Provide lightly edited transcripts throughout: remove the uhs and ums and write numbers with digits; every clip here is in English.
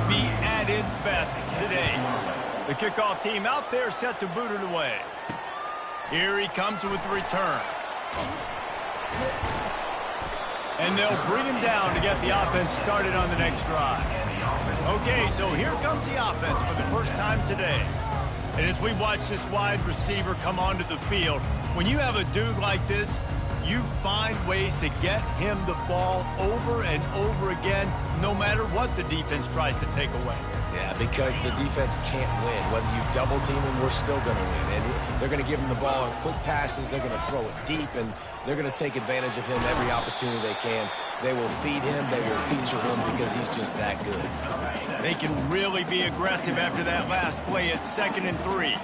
be at its best today. The kickoff team out there set to boot it away. Here he comes with the return. And they'll bring him down to get the offense started on the next drive. Okay, so here comes the offense for the first time today. And as we watch this wide receiver come onto the field, when you have a dude like this, you find ways to get him the ball over and over again, no matter what the defense tries to take away. Yeah, because the defense can't win. Whether you double team him, we're still going to win. And they're going to give him the ball on quick passes. They're going to throw it deep, and they're going to take advantage of him every opportunity they can. They will feed him. They will feature him because he's just that good. They can really be aggressive after that last play at 2nd and 3.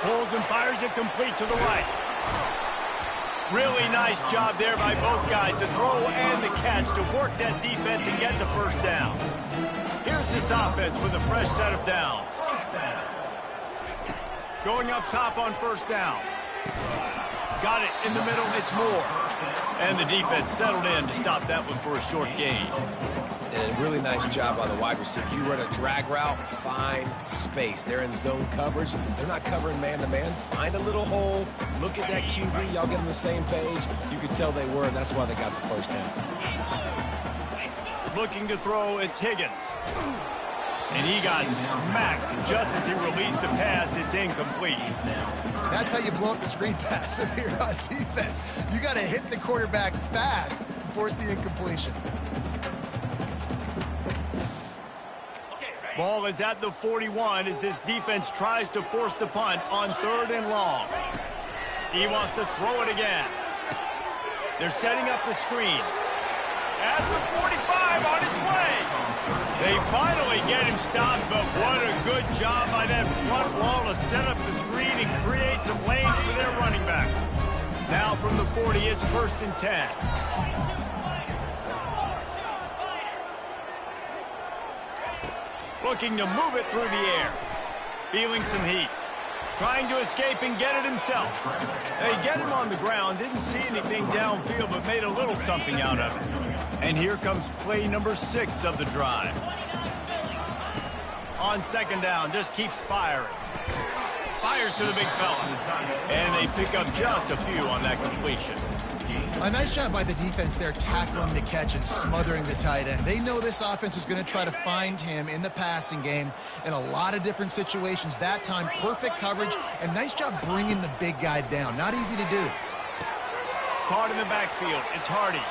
Pulls and fires it complete to the right. Really nice job there by both guys to throw and the catch to work that defense and get the first down. Here's this offense with a fresh set of downs. Going up top on first down. Got it in the middle, it's Moore. And the defense settled in to stop that one for a short gain. And a really nice job by the wide receiver. You run a drag route, find space. They're in zone coverage. They're not covering man-to-man. Find a little hole. Look at that QB. Y'all get on the same page. You could tell they were, and that's why they got the first down. Looking to throw, it's Higgins. And he got smacked just as he released the pass. It's incomplete. That's how you blow up the screen pass if you're on defense. You got to hit the quarterback fast and force the incompletion. Ball is at the 41 as this defense tries to force the punt on 3rd and long. He wants to throw it again. They're setting up the screen. At the 45 on its way. They finally get him stopped, but what a good job by that front wall to set up the screen and create some lanes for their running back. Now from the 40, it's 1st and 10. Looking to move it through the air. Feeling some heat. Trying to escape and get it himself. They get him on the ground. Didn't see anything downfield, but made a little something out of it. And here comes play number 6 of the drive. On 2nd down, just keeps firing. Fires to the big fella. And they pick up just a few on that completion. A nice job by the defense there, tackling the catch and smothering the tight end. They know this offense is going to try to find him in the passing game in a lot of different situations. That time, perfect coverage, and nice job bringing the big guy down. Not easy to do. Caught in the backfield. It's Hardy.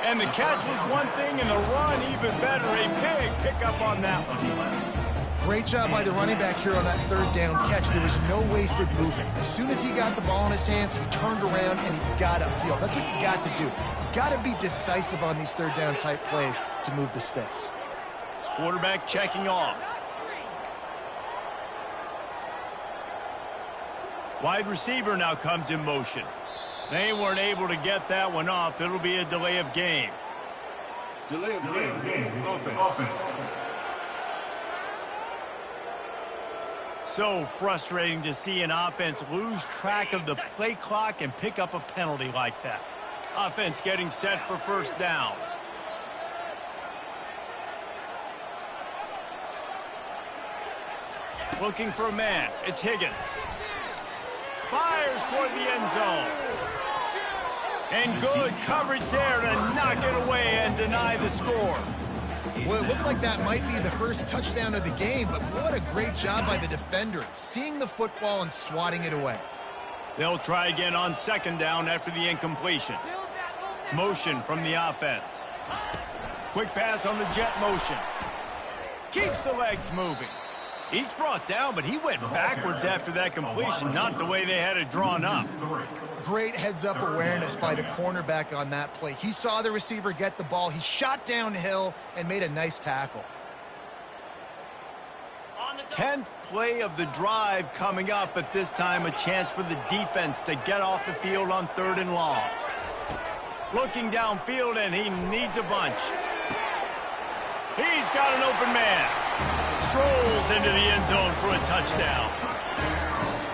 And the catch was one thing, and the run even better. A big pickup on that one. Great job by the running back here on that 3rd down catch. There was no wasted movement. As soon as he got the ball in his hands, he turned around and he got upfield. That's what you got to do. You got to be decisive on these 3rd down type plays to move the sticks. Quarterback checking off. Wide receiver now comes in motion. They weren't able to get that one off. It'll be a delay of game. Delay of game. Offense. So frustrating to see an offense lose track of the play clock and pick up a penalty like that. Offense getting set for 1st down. Looking for a man. It's Higgins. Fires toward the end zone. And good coverage there to knock it away and deny the score. Well, it looked like that might be the first touchdown of the game, but what a great job by the defender, seeing the football and swatting it away. They'll try again on 2nd down after the incompletion. Motion from the offense. Quick pass on the jet motion. Keeps the legs moving. He's brought down, but he went backwards after that completion, not the way they had it drawn up. Great heads-up awareness by the cornerback on that play. He saw the receiver get the ball. He shot downhill and made a nice tackle. 10th play of the drive coming up, but this time a chance for the defense to get off the field on 3rd and long. Looking downfield, and he needs a bunch. He's got an open man. Strolls into the end zone for a touchdown.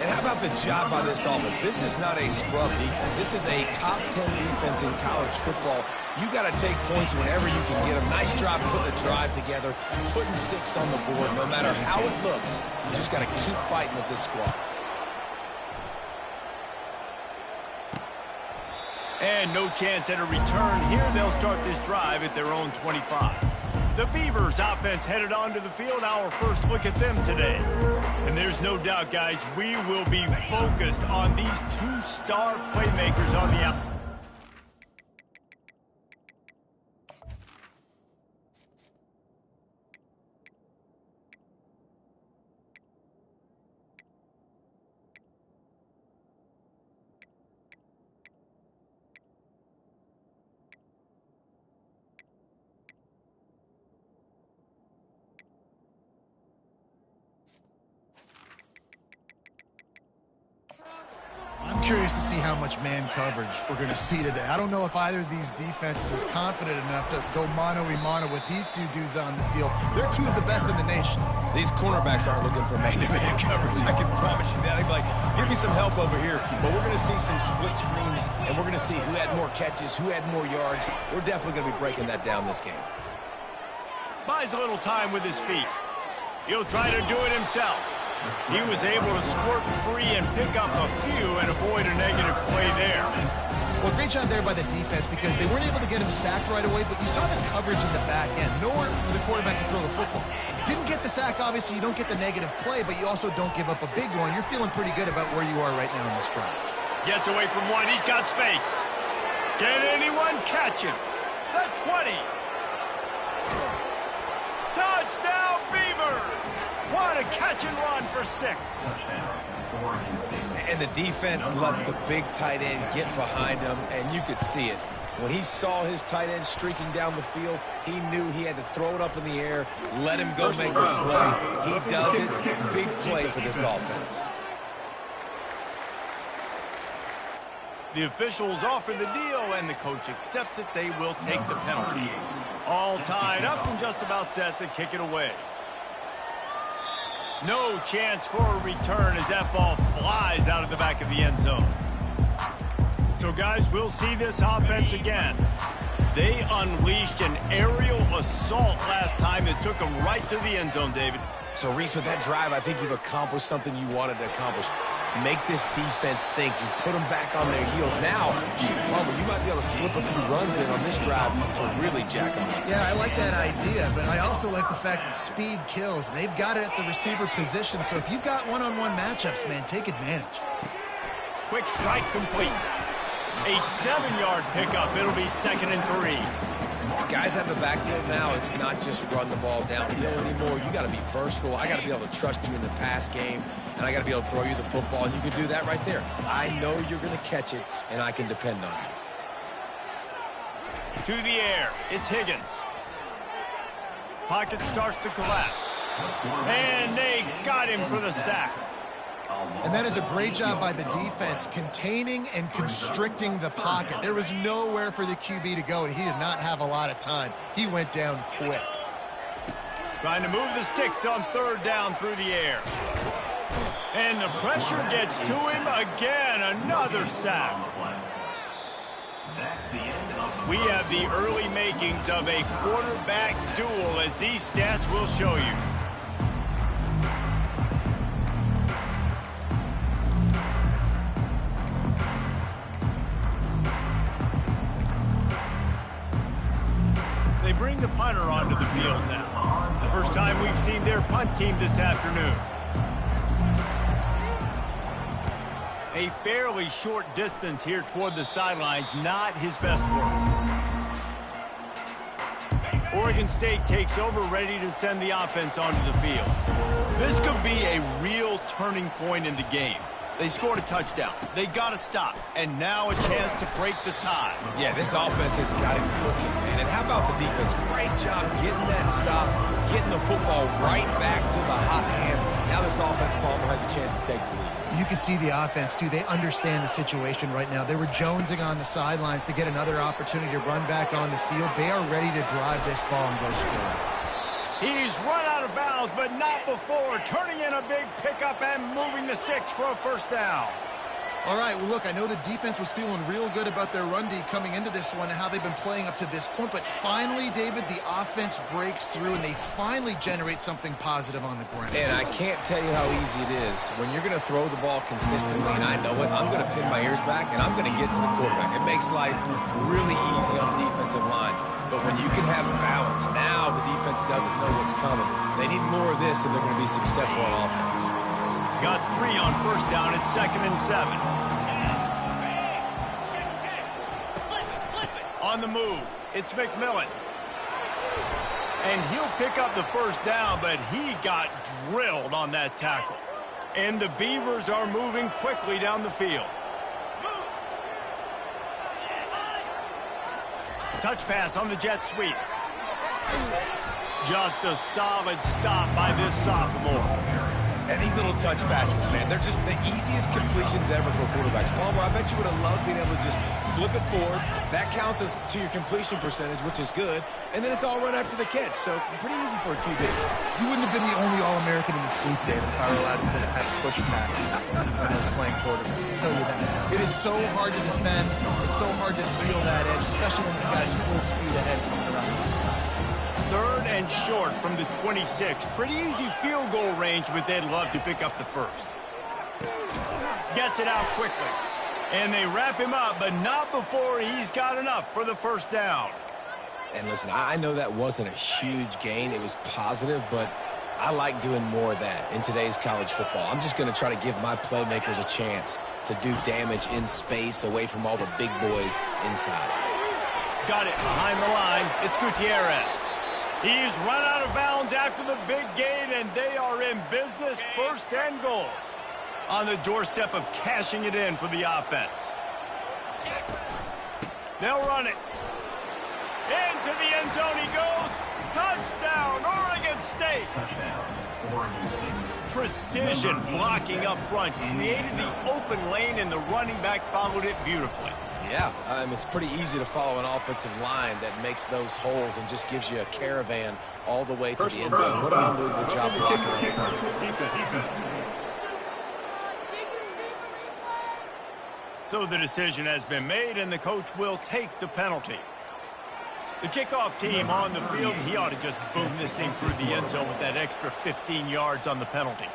And how about the job by this offense? This is not a scrub defense. This is a top 10 defense in college football. You got to take points whenever you can get them. Nice job putting the drive together, putting 6 on the board. No matter how it looks, you just got to keep fighting with this squad. And no chance at a return here. They'll start this drive at their own 25. The Beavers offense headed onto the field. Our first look at them today. And there's no doubt, guys, we will be focused on these 2-star playmakers on the outside. I'm curious to see how much man coverage we're going to see today. I don't know if either of these defenses is confident enough to go mano-a-mano with these two dudes on the field. They're two of the best in the nation. These cornerbacks aren't looking for man-to-man coverage. I can promise you that. They'd be like, give me some help over here. But we're going to see some split screens, and we're going to see who had more catches, who had more yards. We're definitely going to be breaking that down this game. Buys a little time with his feet. He'll try to do it himself. He was able to squirt free and pick up a few and avoid a negative play there. Well, great job there by the defense because they weren't able to get him sacked right away, but you saw the coverage in the back end. Nowhere for the quarterback to throw the football. Didn't get the sack, obviously. You don't get the negative play, but you also don't give up a big one. You're feeling pretty good about where you are right now in this drive. Gets away from one. He's got space. Can anyone catch him? The 20. Touchdown, Beavers! What a catch and run for 6. And the defense lets the big tight end get behind him, and you could see it. When he saw his tight end streaking down the field, he knew he had to throw it up in the air, let him go make a play. He does it. Big play for this offense. The officials offer the deal, and the coach accepts it. They will take the penalty. All tied up and just about set to kick it away. No chance for a return as that ball flies out of the back of the end zone. So, guys, we'll see this offense again. They unleashed an aerial assault last time that took them right to the end zone, David. So, Reese, with that drive, I think you've accomplished something you wanted to accomplish. Make this defense think. You put them back on their heels. Now, shoot, Palmer, you might be able to slip a few runs in on this drive to really jack them up. Yeah, I like that idea, but I also like the fact that speed kills. They've got it at the receiver position, so if you've got one-on-one matchups, man, take advantage. Quick strike complete. A 7-yard pickup. It'll be 2nd and 3. Guys have the backfield now. It's not just run the ball downhill anymore. You got to be versatile. I got to be able to trust you in the pass game, and I got to be able to throw you the football, and you can do that right there. I know you're going to catch it, and I can depend on you. To the air. It's Higgins. Pocket starts to collapse. And they got him for the sack. And that is a great job by the defense, containing and constricting the pocket. There was nowhere for the QB to go, and he did not have a lot of time. He went down quick. Trying to move the sticks on 3rd down through the air. And the pressure gets to him again. Another sack. We have the early makings of a quarterback duel, as these stats will show you. They bring the punter onto the field now. First time we've seen their punt team this afternoon. A fairly short distance here toward the sidelines, not his best work. Oregon State takes over, ready to send the offense onto the field. This could be a real turning point in the game. They scored a touchdown. They got to stop. And now a chance to break the tie. Yeah, this offense has got him cooking, man. And how about the defense? Great job getting that stop, getting the football right back to the hot hand. Now this offense, Palmer, has a chance to take the lead. You can see the offense, too. They understand the situation right now. They were jonesing on the sidelines to get another opportunity to run back on the field. They are ready to drive this ball and go score. He's run out of bounds, but not before turning in a big pickup and moving the sticks for a first down. All right, well, look, I know the defense was feeling real good about their run D coming into this one and how they've been playing up to this point, but finally, David, the offense breaks through and they finally generate something positive on the ground. And I can't tell you how easy it is. When you're going to throw the ball consistently, and I know it, I'm going to pin my ears back and I'm going to get to the quarterback. It makes life really easy on the defensive line. But when you can have balance, now the defense doesn't know what's coming. They need more of this if they're going to be successful on offense. Got 3 on first down at 2nd and 7. On the move, it's McMillan. And he'll pick up the first down, but he got drilled on that tackle. And the Beavers are moving quickly down the field. Touch pass on the jet sweep. Just a solid stop by this sophomore. And these little touch passes, man, they're just the easiest completions ever for quarterbacks. Palmer, I bet you would have loved being able to just flip it forward. That counts as to your completion percentage, which is good. And then it's all run after the catch, so pretty easy for a QB. You wouldn't have been the only All-American in this group, David, if I were allowed to have push passes when I was playing quarterback. I'll tell you that. It is so hard to defend. It's so hard to seal that edge, especially when this guy's full speed ahead coming around the outside. 3rd and short from the 26. Pretty easy field goal range, but they'd love to pick up the first. Gets it out quickly. And they wrap him up, but not before he's got enough for the first down. And listen, I know that wasn't a huge gain. It was positive, but I like doing more of that in today's college football. I'm just going to try to give my playmakers a chance to do damage in space away from all the big boys inside. Got it behind the line. It's Gutierrez. He's run out of bounds after the big gain, and they are in business, 1st and goal. On the doorstep of cashing it in for the offense. They'll run it. Into the end zone he goes. Touchdown, Oregon State. Precision blocking up front. Created the open lane, and the running back followed it beautifully. Yeah, it's pretty easy to follow an offensive line that makes those holes and just gives you a caravan all the way to the end zone. What an unbelievable job blocking up front. So the decision has been made, and the coach will take the penalty. The kickoff team on the field, he ought to just boom this thing through the end zone with that extra 15 yards on the penalty.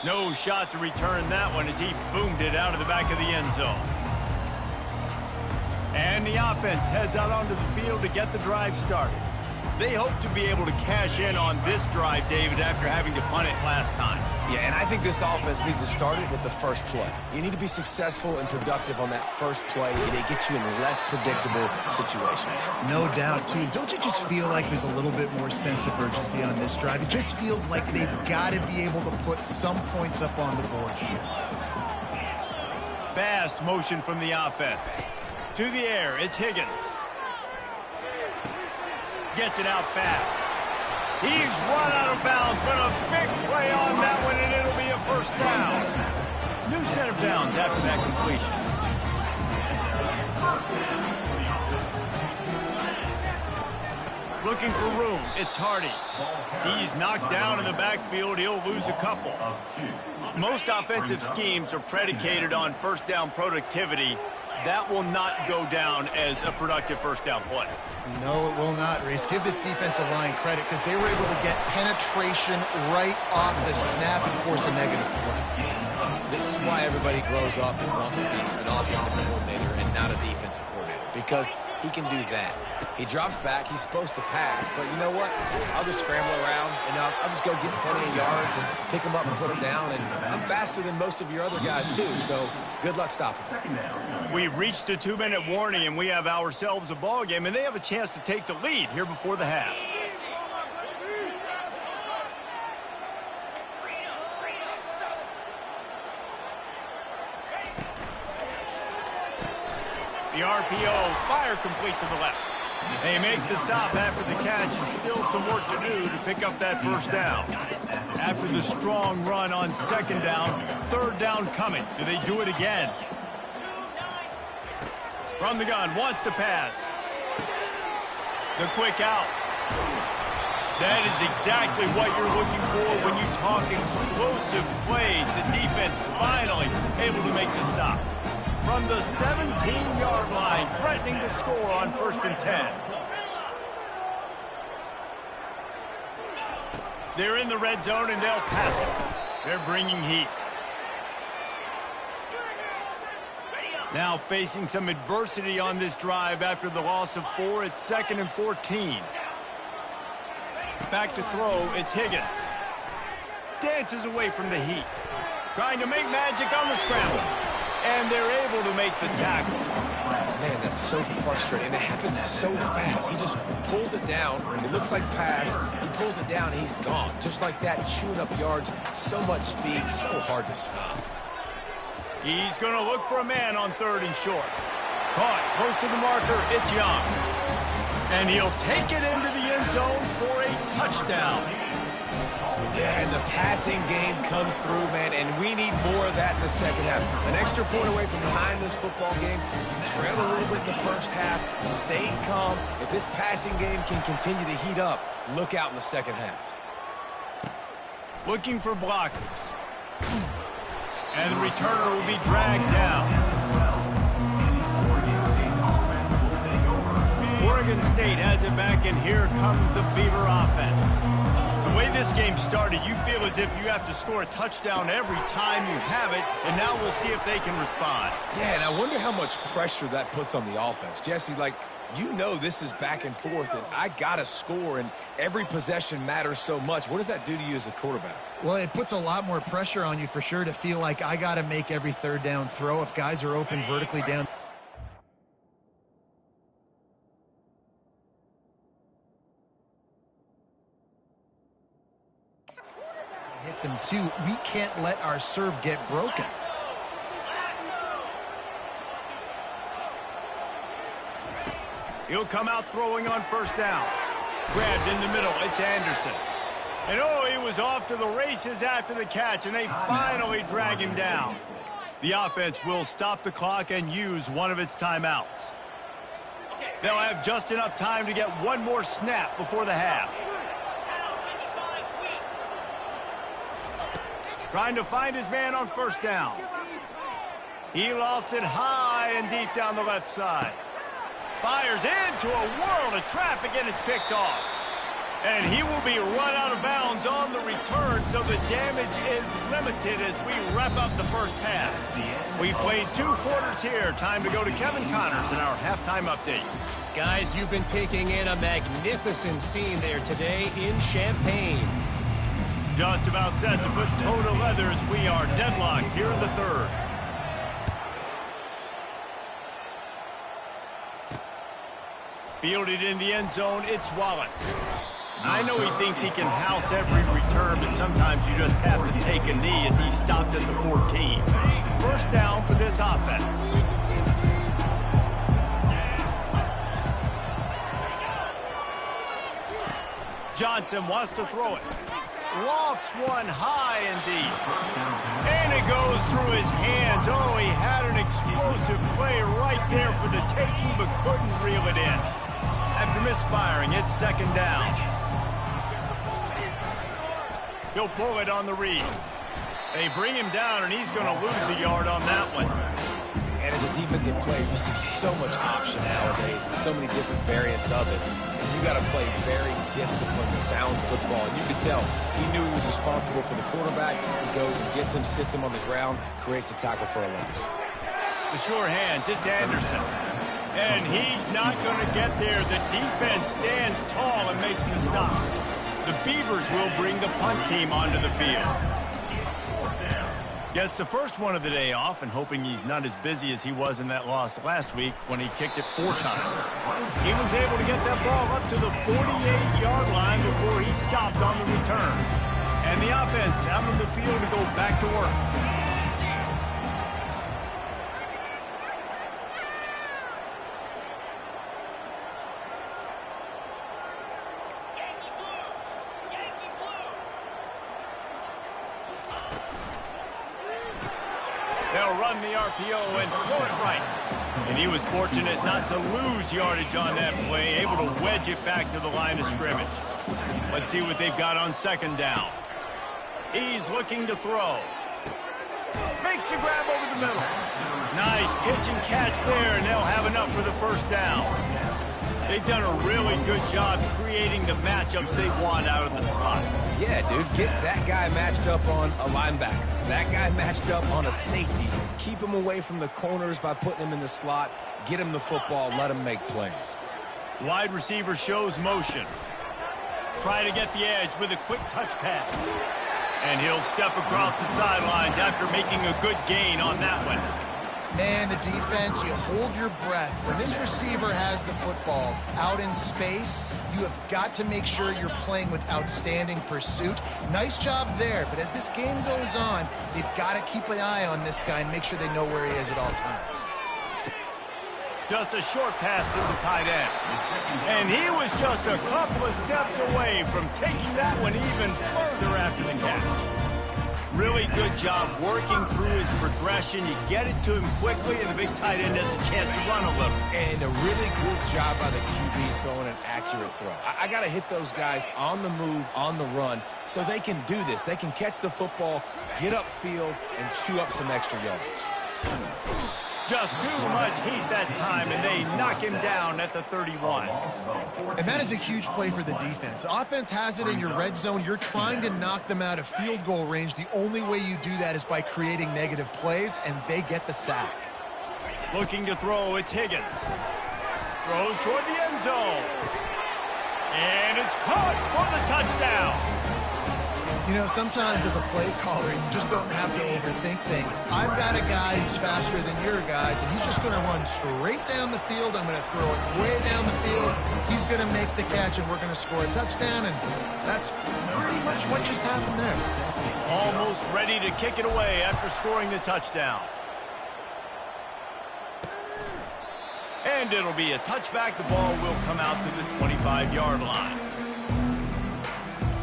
No shot to return that one as he boomed it out of the back of the end zone. And the offense heads out onto the field to get the drive started. They hope to be able to cash in on this drive, David, after having to punt it last time. Yeah, and I think this offense needs to start it with the first play. You need to be successful and productive on that first play, and they get you in less predictable situations. No doubt, too. Don't you just feel like there's a little bit more sense of urgency on this drive? It just feels like they've got to be able to put some points up on the board here. Fast motion from the offense. To the air, it's Higgins. Gets it out fast. He's run out of bounds, but a big play on that one, and it'll be a first down. New set of downs after that completion. Looking for room, it's Hardy. He's knocked down in the backfield. He'll lose a couple. Most offensive schemes are predicated on first down productivity. That will not go down as a productive first down play. No, it will not, Reese. Give this defensive line credit because they were able to get penetration right off the snap and force a negative play. This is why everybody grows up and wants to be an offensive coordinator and not a defensive coordinator, because he can do that. He drops back. He's supposed to pass, but you know what? I'll just scramble around, and I'll just go get plenty of yards and pick them up and put them down, and I'm faster than most of your other guys, too, so good luck stopping. We've reached the 2-minute warning, and we have ourselves a ball game, and they have a chance to take the lead here before the half. The RPO, fire complete to the left. They make the stop after the catch, and still some work to do to pick up that first down. After the strong run on second down, third down coming. Do they do it again? From the gun, wants to pass. The quick out. That is exactly what you're looking for when you talk explosive plays. The defense finally able to make the stop. From the 17-yard line, threatening to score on 1st and 10. They're in the red zone, and they'll pass it. They're bringing heat. Now facing some adversity on this drive after the loss of 4. It's 2nd and 14. Back to throw, it's Higgins. Dances away from the heat. Trying to make magic on the scramble. And they're able to make the tackle. Man, that's so frustrating. And it happens so fast. He just pulls it down. It looks like pass. He pulls it down, and he's gone. Just like that, chewing up yards. So much speed, so hard to stop. He's going to look for a man on 3rd and short. Caught close to the marker, it's Young. And he'll take it into the end zone for a touchdown. Yeah, and the passing game comes through, man, and we need more of that in the second half. An extra point away from tying this football game. You trail a little bit in the first half, stay calm. If this passing game can continue to heat up, look out in the second half. Looking for blockers. And the returner will be dragged down. Oregon State has it back, and here comes the Beaver offense. The way this game started, you feel as if you have to score a touchdown every time you have it, and now we'll see if they can respond. Yeah, and I wonder how much pressure that puts on the offense. Jesse, like, you know this is back and forth, and I got to score, and every possession matters so much. What does that do to you as a quarterback? Well, it puts a lot more pressure on you for sure to feel like I got to make every 3rd down throw if guys are open vertically down. Hit them too. We can't let our serve get broken. He'll come out throwing on 1st down. Grabbed in the middle, it's Anderson. And oh, he was off to the races after the catch, and they finally drag him down. The offense will stop the clock and use one of its timeouts. They'll have just enough time to get one more snap before the half. Trying to find his man on 1st down. He lofts it high and deep down the left side. Fires into a world of traffic, and it's picked off. And he will be run out of bounds on the return, so the damage is limited as we wrap up the first half. We played 2 quarters here. Time to go to Kevin Connors in our halftime update. Guys, you've been taking in a magnificent scene there today in Champaign. Just about set to put toe to leather as we are deadlocked here in the 3rd. Fielded in the end zone, it's Wallace. I know he thinks he can house every return, but sometimes you just have to take a knee as he stopped at the 14. 1st down for this offense. Johnson wants to throw it. Lofts one high and deep. And it goes through his hands. Oh, he had an explosive play right there for the taking, but couldn't reel it in. After misfiring, it's 2nd down. He'll pull it on the read. They bring him down, and he's going to lose a yard on that one. And as a defensive player, you see so much option nowadays and so many different variants of it. You got to play very disciplined, sound football. And you could tell he knew he was responsible for the quarterback. He goes and gets him, sits him on the ground, creates a tackle for a loss. The sure hands, it's Anderson. And he's not going to get there. The defense stands tall and makes the stop. The Beavers will bring the punt team onto the field. Gets the first one of the day off, and hoping he's not as busy as he was in that loss last week when he kicked it 4 times. He was able to get that ball up to the 48-yard line before he stopped on the return. And the offense out on the field to go back to work. They'll run the RPO and throw it right. And he was fortunate not to lose yardage on that play, able to wedge it back to the line of scrimmage. Let's see what they've got on second down. He's looking to throw. Makes the grab over the middle. Nice pitch and catch there, and they'll have enough for the first down. They've done a really good job creating the matchups they want out of the slot. Yeah, dude, get that guy matched up on a linebacker. That guy matched up on a safety. Keep him away from the corners by putting him in the slot. Get him the football, let him make plays. Wide receiver shows motion. Try to get the edge with a quick touch pass. And he'll step across the sidelines after making a good gain on that one. Man, the defense, you hold your breath. When this receiver has the football out in space, you have got to make sure you're playing with outstanding pursuit. Nice job there, but as this game goes on, they've got to keep an eye on this guy and make sure they know where he is at all times. Just a short pass to the tight end. And he was just a couple of steps away from taking that one even further after the catch. Really good job working through his progression. You get it to him quickly, and the big tight end has a chance to run a little. And a really good job by the QB throwing an accurate throw. I got to hit those guys on the move, on the run, so they can do this. They can catch the football, get upfield, and chew up some extra yards. Just too much heat that time, and they knock him down at the 31. And that is a huge play for the defense. Offense has it in your red zone. You're trying to knock them out of field goal range. The only way you do that is by creating negative plays, and they get the sack. Looking to throw, it's Higgins. Throws toward the end zone. And it's caught for the touchdown. You know, sometimes as a play caller, you just don't have to overthink things. I've got a guy who's faster than your guys, and he's just going to run straight down the field. I'm going to throw it way down the field. He's going to make the catch, and we're going to score a touchdown, and that's pretty much what just happened there. Almost ready to kick it away after scoring the touchdown. And it'll be a touchback. The ball will come out to the 25-yard line.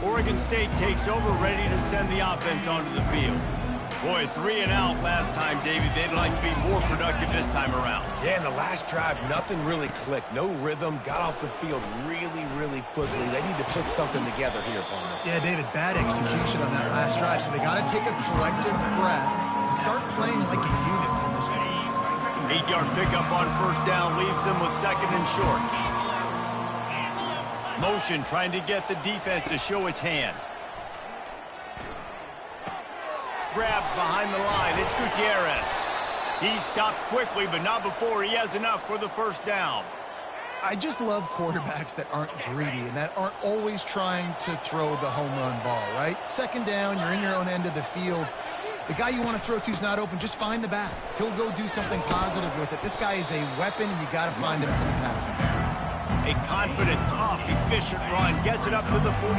Oregon State takes over, ready to send the offense onto the field. Boy, 3 and out last time, David. They'd like to be more productive this time around. Yeah, in the last drive, nothing really clicked. No rhythm, got off the field really, really quickly. They need to put something together here, Palmer. Yeah, David, bad execution on that last drive, so they got to take a collective breath and start playing like a unit from this one. 8-yard pickup on first down leaves them with second and short. Motion trying to get the defense to show its hand. Grabbed behind the line. It's Gutierrez. He stopped quickly, but not before he has enough for the first down. I just love quarterbacks that aren't greedy and that aren't always trying to throw the home run ball, right? Second down, you're in your own end of the field. The guy you want to throw to is not open. Just find the back. He'll go do something positive with it. This guy is a weapon, and you got to find him in the passing game. A confident, tough, efficient run gets it up to the 44.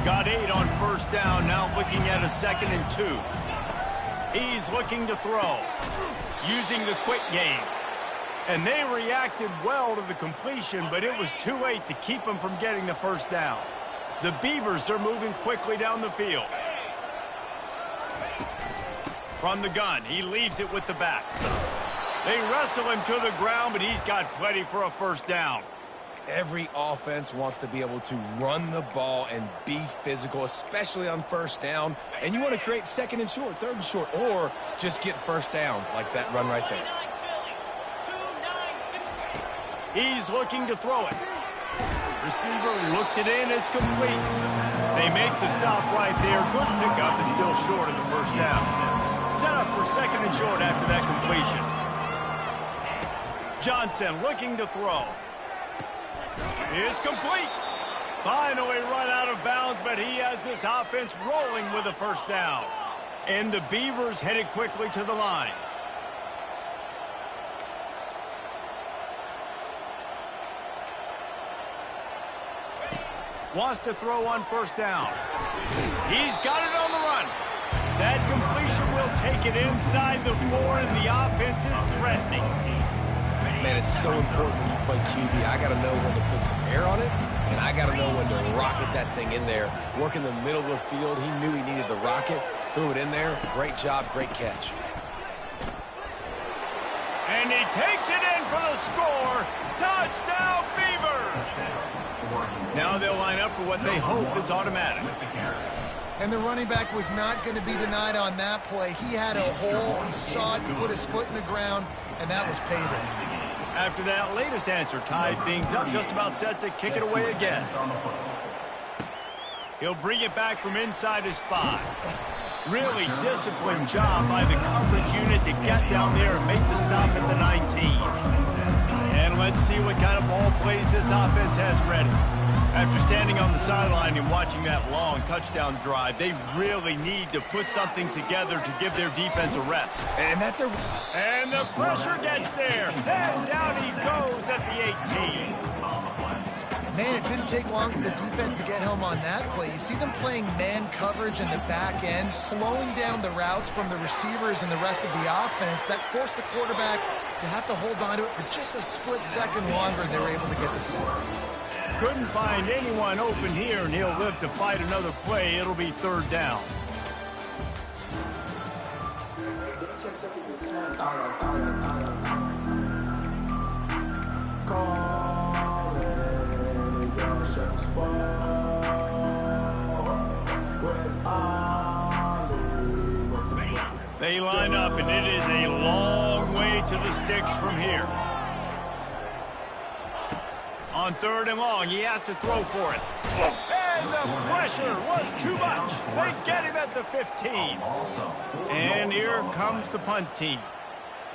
Got 8 on first down, now looking at a 2nd and 2. He's looking to throw, using the quick game. And they reacted well to the completion, but it was too late to keep them from getting the first down. The Beavers are moving quickly down the field. From the gun, he leaves it with the back. They wrestle him to the ground, but he's got plenty for a first down. Every offense wants to be able to run the ball and be physical, especially on first down. And you want to create 2nd and short, 3rd and short, or just get first downs like that run right there. He's looking to throw it. Receiver looks it in. It's complete. They make the stop right there. Good pickup. It's still short of the first down. Set up for 2nd and short after that completion. Johnson looking to throw. It's complete. Finally run out of bounds, but he has this offense rolling with a first down. And the Beavers headed quickly to the line. Wants to throw on first down. He's got it on the run. That completion will take it inside the 4, and the offense is threatening. Man, it's so important when you play QB. I got to know when to put some air on it, and I got to know when to rocket that thing in there. Work in the middle of the field. He knew he needed the rocket. Threw it in there. Great job, great catch. And takes it in for the score. Touchdown, Beavers! Now they'll line up for what they hope is automatic. And the running back was not going to be denied on that play. He had a hole. He saw it, he put his foot in the ground, and that was payday. After that latest answer tied things up, just about set to kick it away again. He'll bring it back from inside his 5. Really disciplined job by the coverage unit to get down there and make the stop at the 19. And let's see what kind of ball plays this offense has ready. After standing on the sideline and watching that long touchdown drive, they really need to put something together to give their defense a rest. And And the pressure gets there. And down he goes at the 18. Man, it didn't take long for the defense to get home on that play. You see them playing man coverage in the back end, slowing down the routes from the receivers and the rest of the offense. That forced the quarterback to have to hold on to it for just a split second longer, and they were able to get the sack. Couldn't find anyone open here, and he'll live to fight another play. It'll be 3rd down. They line up, and it is a long way to the sticks from here. On 3rd and long, he has to throw for it. And the pressure was too much. They get him at the 15. And here comes the punt team.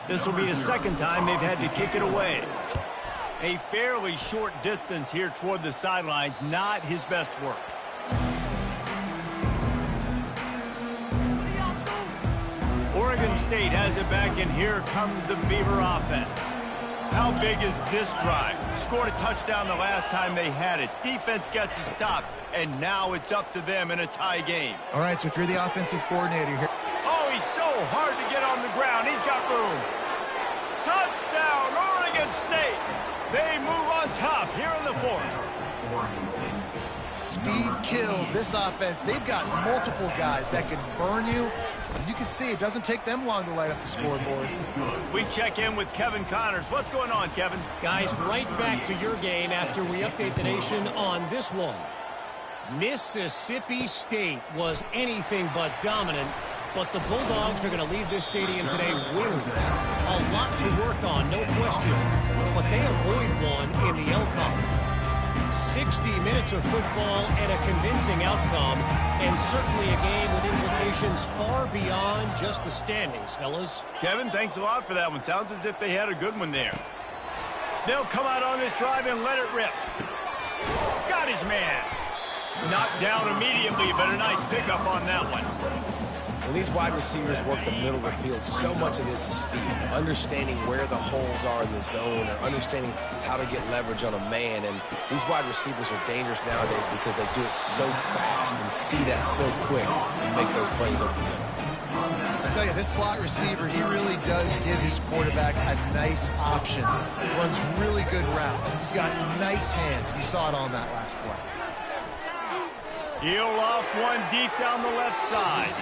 This will be the 2nd time they've had to kick it away. A fairly short distance here toward the sidelines, not his best work. Oregon State has it back, and here comes the Beaver offense. How big is this drive? Scored a touchdown the last time they had it. Defense gets a stop, and now it's up to them in a tie game. All right, so if you're the offensive coordinator here. Oh, he's so hard to get on the ground. He's got room. Touchdown, Oregon State. They move on top here in the 4th. Speed kills this offense. They've got multiple guys that can burn you. You can see it doesn't take them long to light up the scoreboard. We check in with Kevin Connors. What's going on, Kevin? Guys, right back to your game after we update the nation on this one. Mississippi State was anything but dominant, but the Bulldogs are going to leave this stadium today winners. A lot to work on, no question, but they avoid one in the L column. 60 minutes of football and a convincing outcome, and certainly a game with implications far beyond just the standings, fellas. Kevin, thanks a lot for that one. Sounds as if they had a good one there. They'll come out on this drive and let it rip. Got his man. Knocked down immediately, but a nice pickup on that one. When these wide receivers work the middle of the field, so much of this is feel. Understanding where the holes are in the zone, or understanding how to get leverage on a man. And these wide receivers are dangerous nowadays because they do it so fast and see that so quick and make those plays over the middle. I tell you, this slot receiver, he really does give his quarterback a nice option. Runs really good routes. He's got nice hands. You saw it on that last play. He'll loft one deep down the left side.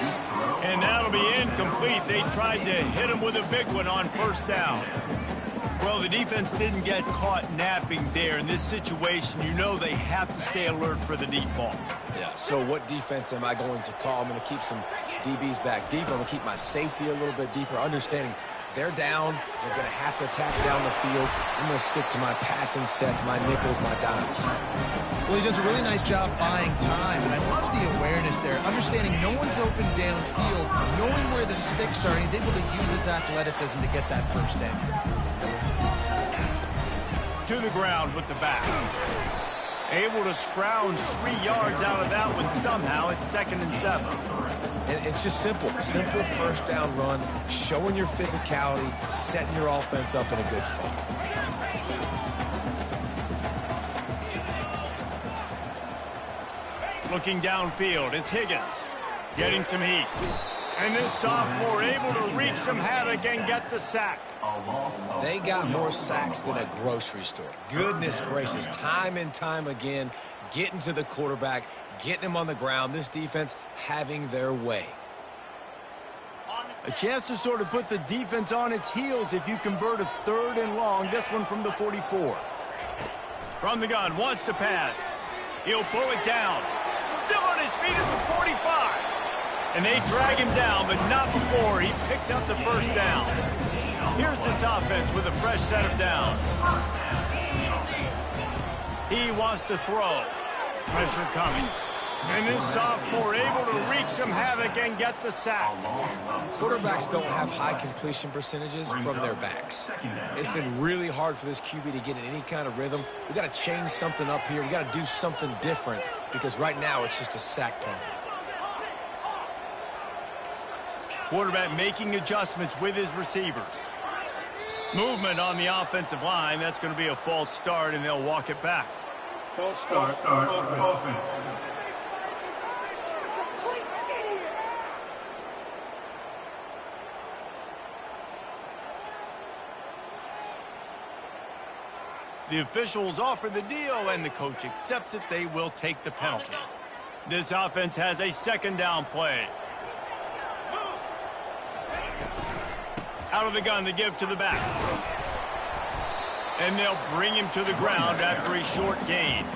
And that'll be incomplete. They tried to hit him with a big one on 1st down. Well, the defense didn't get caught napping there. In this situation, you know they have to stay alert for the deep ball. Yeah, so what defense am I going to call? I'm going to keep some DBs back deep. I'm going to keep my safety a little bit deeper, understanding they're down. They're going to have to attack down the field. I'm going to stick to my passing sets, my nickels, my dimes. Well, he does a really nice job buying time, and I love the awareness there, understanding no one's open downfield, knowing where the sticks are, and he's able to use his athleticism to get that 1st down. To the ground with the back. Able to scrounge 3 yards out of that one somehow. It's 2nd and 7. And it's just simple 1st down run, showing your physicality, setting your offense up in a good spot. Looking downfield, it's Higgins getting some heat. And this sophomore able to wreak some havoc and get the sack. They got more sacks than a grocery store. Goodness gracious, time and time again, getting to the quarterback, getting him on the ground. This defense having their way. On the A chance to sort of put the defense on its heels if you convert a 3rd and long. This one from the 44. From the gun, wants to pass. He'll pull it down. Still on his feet at the 45. And they drag him down, but not before he picks up the first down. Here's this offense with a fresh set of downs. He wants to throw. Pressure coming. And this sophomore able to wreak some havoc and get the sack. Quarterbacks don't have high completion percentages from their backs. It's been really hard for this QB to get in any kind of rhythm. We've got to change something up here. We've got to do something different because right now it's just a sack punt. Quarterback making adjustments with his receivers. Movement on the offensive line. That's going to be a false start, and they'll walk it back. False start. Offense. The officials offer the deal, and the coach accepts it. They will take the penalty. This offense has a 2nd down play. Out of the gun to give to the back. And they'll bring him to the ground after a short gain.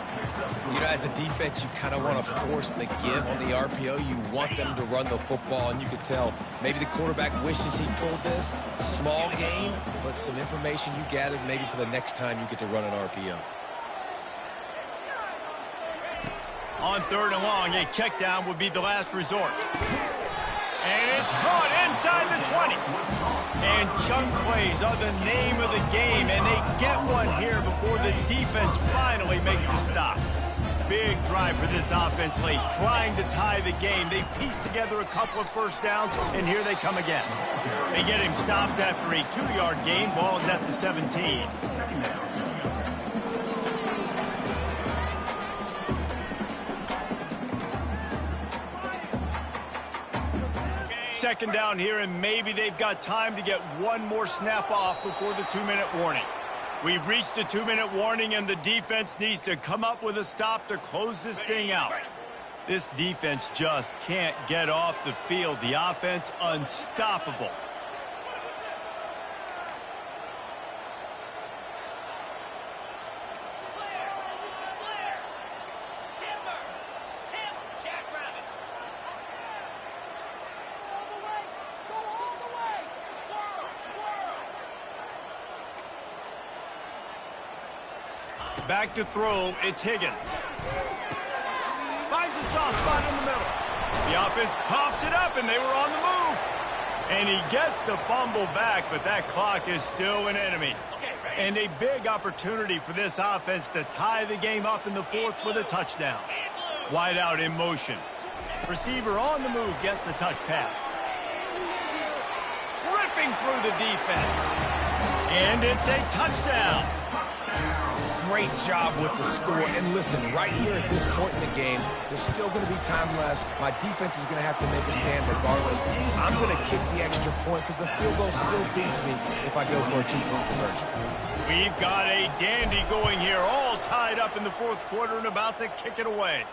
You know, as a defense, you kind of want to force the give on the RPO. You want them to run the football, and you could tell maybe the quarterback wishes he pulled this. Small gain, but some information you gathered maybe for the next time you get to run an RPO. On 3rd and long, a check down would be the last resort. And it's caught inside the 20. And chunk plays are the name of the game, and they get one here before the defense finally makes a stop. Big drive for this offense late, trying to tie the game. They piece together a couple of first downs, and here they come again. They get him stopped after a 2-yard gain. Ball is at the 17. Second down here, and maybe they've got time to get one more snap off before the 2-minute warning. We've reached the 2-minute warning, and the defense needs to come up with a stop to close this thing out. This defense just can't get off the field. The offense unstoppable. Back to throw, it's Higgins. Finds a soft spot in the middle. The offense coughs it up, and they were on the move. And he gets the fumble back, but that clock is still an enemy. And a big opportunity for this offense to tie the game up in the 4th with a touchdown. Wide out in motion. Receiver on the move gets the touch pass. Ripping through the defense. And it's a touchdown. Great job with the score. And listen, right here at this point in the game, there's still going to be time left. My defense is going to have to make a stand regardless. I'm going to kick the extra point because the field goal still beats me if I go for a 2-point conversion. We've got a dandy going here, all tied up in the 4th quarter and about to kick it away.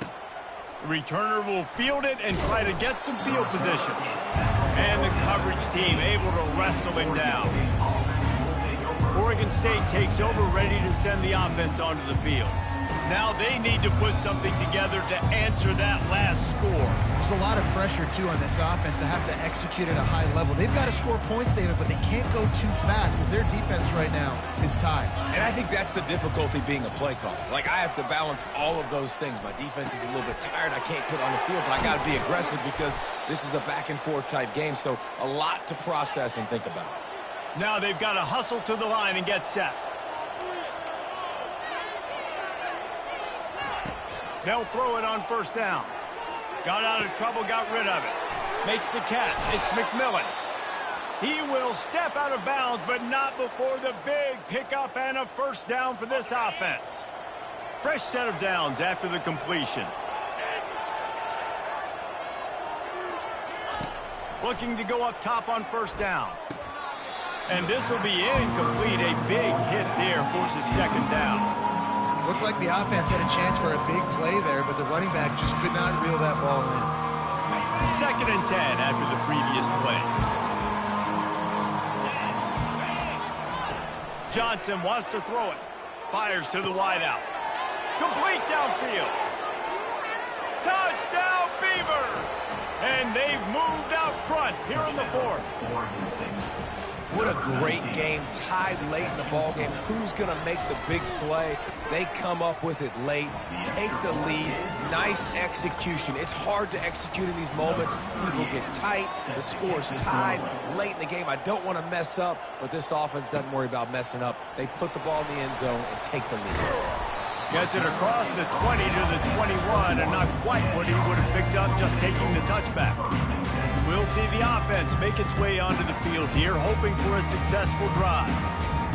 The returner will field it and try to get some field position. And the coverage team able to wrestle him down. Oregon State takes over, ready to send the offense onto the field. Now they need to put something together to answer that last score. There's a lot of pressure, too, on this offense to have to execute at a high level. They've got to score points, David, but they can't go too fast because their defense right now is tied. And I think that's the difficulty being a play caller. Like, I have to balance all of those things. My defense is a little bit tired. I can't put on the field, but I got to be aggressive because this is a back-and-forth type game, so a lot to process and think about. Now they've got to hustle to the line and get set. They'll throw it on 1st down. Got out of trouble, got rid of it. Makes the catch. It's McMillan. He will step out of bounds, but not before the big pickup and a 1st down for this offense. Fresh set of downs after the completion. Looking to go up top on 1st down. And this will be incomplete. A big hit there forces 2nd down. Looked like the offense had a chance for a big play there, but the running back just could not reel that ball in. 2nd and 10 after the previous play. Johnson wants to throw it. Fires to the wideout. Complete downfield. Touchdown, Beavers! And they've moved out front here in the fourth. What a great game, tied late in the ballgame. Who's going to make the big play? They come up with it late, take the lead. Nice execution. It's hard to execute in these moments. People get tight. The score's tied late in the game. I don't want to mess up, but this offense doesn't worry about messing up. They put the ball in the end zone and take the lead. Gets it across the 20 to the 21, and not quite what he would have picked up just taking the touchback. We'll see the offense make its way onto the field here, hoping for a successful drive.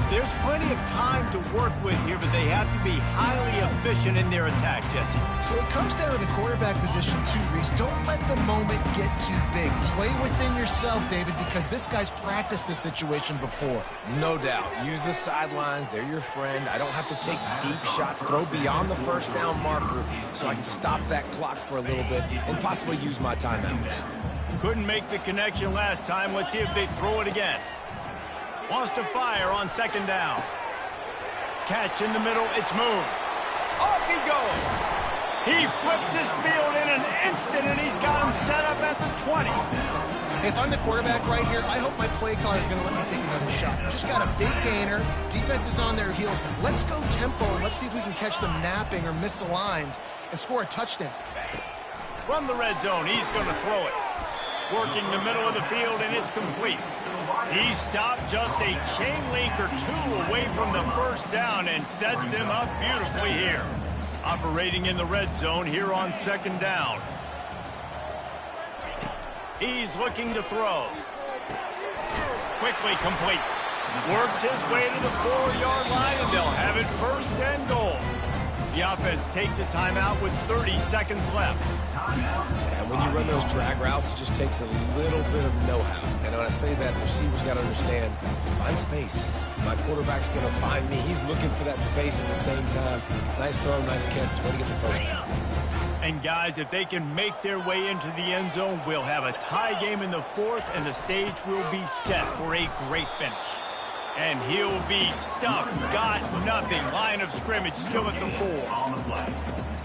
There's plenty of time to work with here, but they have to be highly efficient in their attack, Jesse. So it comes down to the quarterback position too, Reese. Don't let the moment get too big. Play within yourself, David, because this guy's practiced this situation before. No doubt. Use the sidelines. They're your friend. I don't have to take deep shots. Throw beyond the first down marker so I can stop that clock for a little bit and possibly use my timeouts. Couldn't make the connection last time. Let's see if they throw it again. Wants to fire on second down. Catch in the middle. It's moved. Off he goes. He flips his field in an instant, and he's got him set up at the 20. If I'm the quarterback right here, I hope my play caller is going to let me take another shot. Just got a big gainer. Defense is on their heels. Let's go tempo, and let's see if we can catch them napping or misaligned and score a touchdown. From the red zone, he's going to throw it. Working the middle of the field, and it's complete. He stopped just a chain link or two away from the first down and sets them up beautifully here. Operating in the red zone here on second down. He's looking to throw. Quickly complete. Works his way to the 4-yard line, and they'll have it first and goal. The offense takes a timeout with 30 seconds left. And when you run those drag routes, it just takes a little bit of know-how. And when I say that, the receivers got to understand, find space. My quarterback's going to find me. He's looking for that space at the same time. Nice throw, nice catch. Way to get the first down. And guys, if they can make their way into the end zone, we'll have a tie game in the fourth, and the stage will be set for a great finish. And he'll be stuffed. Got nothing. Line of scrimmage still at the 4.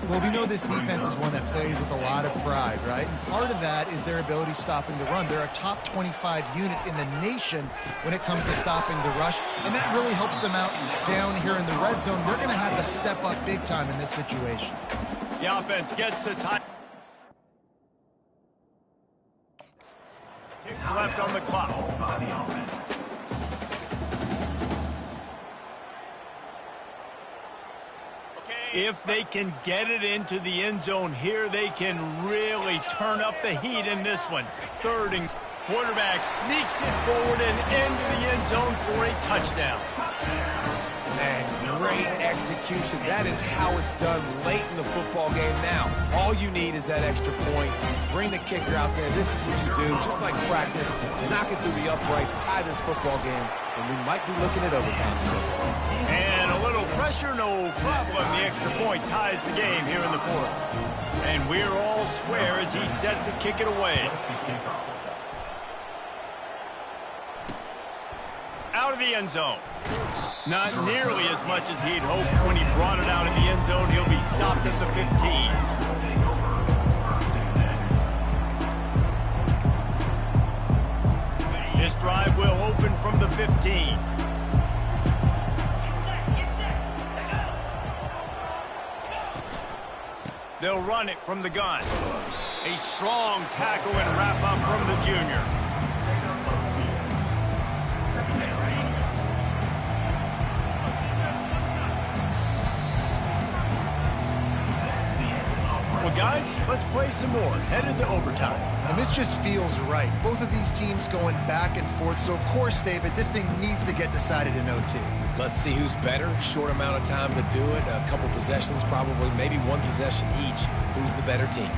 Well, we know this defense is one that plays with a lot of pride, right? And part of that is their ability stopping the run. They're a top 25 unit in the nation when it comes to stopping the rush, and that really helps them out down here in the red zone. They're going to have to step up big time in this situation. The offense gets the time. Ticks left on the clock. If they can get it into the end zone here, they can really turn up the heat in this one. Third and quarterback sneaks it forward and into the end zone for a touchdown. Man, great execution. That is how it's done late in the football game now. All you need is that extra point. Bring the kicker out there. This is what you do, just like practice. Knock it through the uprights, tie this football game, and we might be looking at overtime soon. And a little pressure, no problem. The extra point ties the game here in the fourth. And we're all square as he's set to kick it away. Out of the end zone. Not nearly as much as he'd hoped when he brought it out of the end zone. He'll be stopped at the 15. This drive will open from the 15. They'll run it from the gun. A strong tackle and wrap up from the junior. Well, guys, let's play some more. Headed to overtime. And this just feels right. Both of these teams going back and forth. So, of course, David, this thing needs to get decided in OT. Let's see who's better. Short amount of time to do it. A couple possessions, probably maybe one possession each. Who's the better team?